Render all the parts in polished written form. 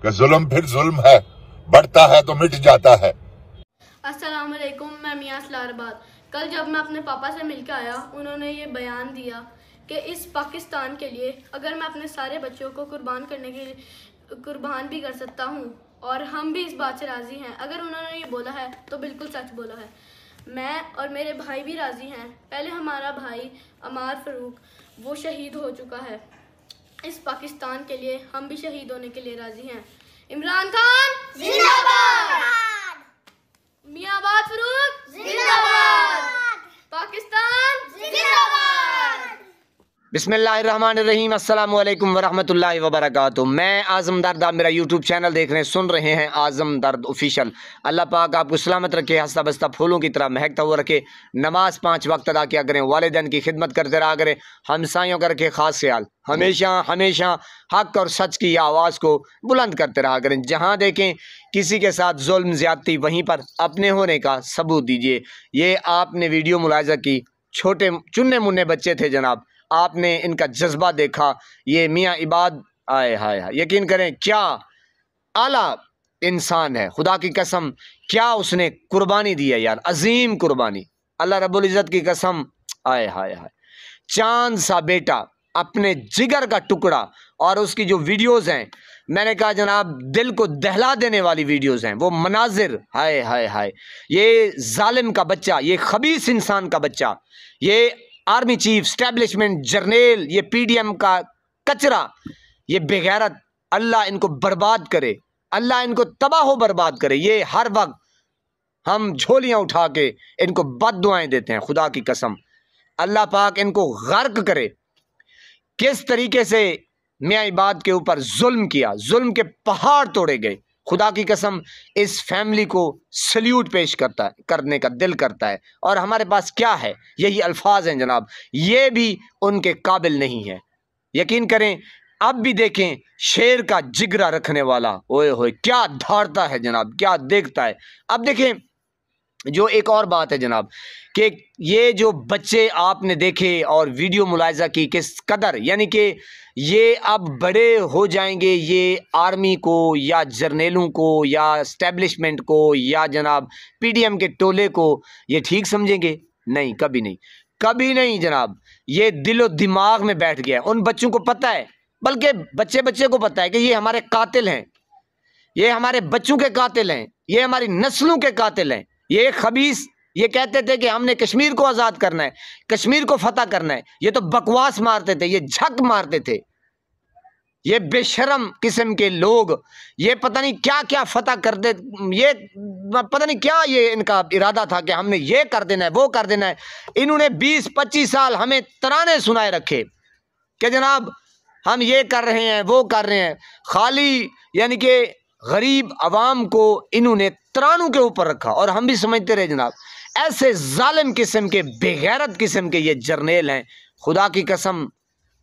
کہ ظلم پھر ظلم ہے، بڑھتا ہے تو مٹ جاتا ہے۔ السلام علیکم، میں میاں سلارباد۔ کل جب میں اپنے پاپا سے مل کے آیا، انہوں نے یہ بیان دیا کہ اس پاکستان کے لیے اگر میں اپنے سارے بچوں کو قربان کرنے کے لیے قربان بھی کر سکتا ہوں، اور ہم بھی اس بات سے راضی ہیں۔ اگر انہوں نے یہ بولا ہے تو بالکل سچ بولا ہے۔ میں اور میرے بھائی بھی راضی ہیں۔ پہلے ہمارا بھائی عمار فاروق وہ شہید ہو چکا ہے، اس پاکستان کے لیے ہم بھی شہید ہونے کے لیے راضی ہیں۔ عمران خان زندہ باد، میاں آباد فاروق زندہ باد، پاکستان زندہ باد۔ بسم اللہ الرحمن الرحیم۔ السلام علیکم ورحمۃ اللہ وبرکاتہ۔ میں اعظم درد، آپ میرا یوٹیوب چینل دیکھ رہے ہیں، سن رہے ہیں اعظم درد آفیشیل۔ اللہ پاک آپ کو سلامت رکھے، ہنستا بستا پھولوں کی طرح مہکتا ہوا رکھے۔ نماز 5 وقت ادا کیا کریں، والدین کی خدمت کرتے رہا کریں، ہمسایوں کا رکھے خاص خیال۔ ہمیشہ حق اور سچ کی آواز کو بلند کرتے رہا کریں۔ جہاں دیکھیں کسی کے ساتھ ظلم زیادتی، وہیں پر اپنے ہونے کا ثبوت دیجیے۔ یہ آپ نے ویڈیو ملاحظہ کی، چھوٹے چنے منے بچے تھے جناب، آپ نے ان کا جذبہ دیکھا۔ یہ میاں عباد، آئے ہائے ہائے، یقین کریں کیا اعلیٰ انسان ہے، خدا کی قسم کیا اس نے قربانی دی ہے یار، عظیم قربانی، اللہ رب العزت کی قسم۔ آئے ہائے ہائے، چاند سا بیٹا، اپنے جگر کا ٹکڑا، اور اس کی جو ویڈیوز ہیں، میں نے کہا جناب دل کو دہلا دینے والی ویڈیوز ہیں، وہ مناظر، ہائے ہائے ہائے، یہ ظالم کا بچہ، یہ خبیث انسان کا بچہ، یہ آرمی چیف، اسٹیبلشمنٹ جرنیل، یہ پی ڈی ایم کا کچرا، یہ بغیرت، اللہ ان کو برباد کرے، اللہ ان کو تباہ و برباد کرے۔ یہ ہر وقت ہم جھولیاں اٹھا کے ان کو بد دعائیں دیتے ہیں، خدا کی قسم اللہ پاک ان کو غرق کرے۔ کس طریقے سے میاں عباد کے اوپر ظلم کیا، ظلم کے پہاڑ توڑے گئے، خدا کی قسم اس فیملی کو سلیوٹ پیش کرنے کا دل کرتا ہے۔ اور ہمارے پاس کیا ہے، یہی الفاظ ہیں جناب، یہ بھی ان کے قابل نہیں ہے۔ یقین کریں اب بھی دیکھیں شیر کا جگرا رکھنے والا، اوئے ہوئے کیا دھاڑتا ہے جناب، کیا دیکھتا ہے۔ اب دیکھیں جو ایک اور بات ہے جناب کہ یہ جو بچے آپ نے دیکھے اور ویڈیو ملاحظہ کی کس قدر، یعنی کہ یہ اب بڑے ہو جائیں گے، یہ آرمی کو یا جرنیلوں کو یا اسٹیبلشمنٹ کو یا جناب پی ڈی ایم کے ٹولے کو یہ ٹھیک سمجھیں گے؟ نہیں، کبھی نہیں، کبھی نہیں جناب۔ یہ دل و دماغ میں بیٹھ گیا ہے، ان بچوں کو پتہ ہے، بلکہ بچے کو پتہ ہے کہ یہ ہمارے قاتل ہیں، یہ ہمارے بچوں کے قاتل ہیں، یہ ہماری نسلوں کے قاتل ہیں۔ یہ خبیث یہ کہتے تھے کہ ہم نے کشمیر کو آزاد کرنا ہے، کشمیر کو فتح کرنا ہے، یہ تو بکواس مارتے تھے، یہ جھک مارتے تھے، یہ بے شرم قسم کے لوگ، یہ پتہ نہیں کیا کیا فتح کر دے، یہ پتہ نہیں کیا یہ ان کا ارادہ تھا کہ ہم نے یہ کر دینا ہے، وہ کر دینا ہے۔ انہوں نے 20-25 سال ہمیں ترانے سنائے رکھے کہ جناب ہم یہ کر رہے ہیں، وہ کر رہے ہیں، خالی یعنی کہ غریب عوام کو انہوں نے ترانوں کے اوپر رکھا، اور ہم بھی سمجھتے رہے جناب ایسے ظالم قسم کے، بے غیرت قسم کے یہ جرنیل ہیں، خدا کی قسم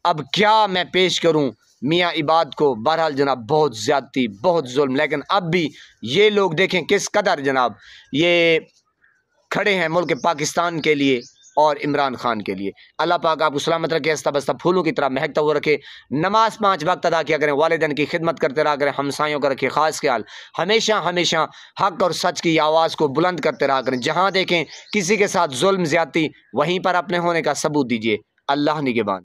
اب کیا میں پیش کروں میاں عباد کو۔ بہرحال جناب بہت زیادتی، بہت ظلم، لیکن اب بھی یہ لوگ دیکھیں کس قدر جناب یہ کھڑے ہیں ملک پاکستان کے لیے اور عمران خان کے لیے۔ اللہ پاک آپ کو سلامت رکھے، ہنستا بستا پھولوں کی طرح مہکتا ہوا رکھے۔ نماز 5 وقت ادا کیا کریں، والدین کی خدمت کرتے رہا کریں، ہمسایوں کا رکھے خاص خیال۔ ہمیشہ حق اور سچ کی آواز کو بلند کرتے رہا کریں۔ جہاں دیکھیں کسی کے ساتھ ظلم زیادتی، وہیں پر اپنے ہونے کا ثبوت دیجیے۔ اللہ نگہبان۔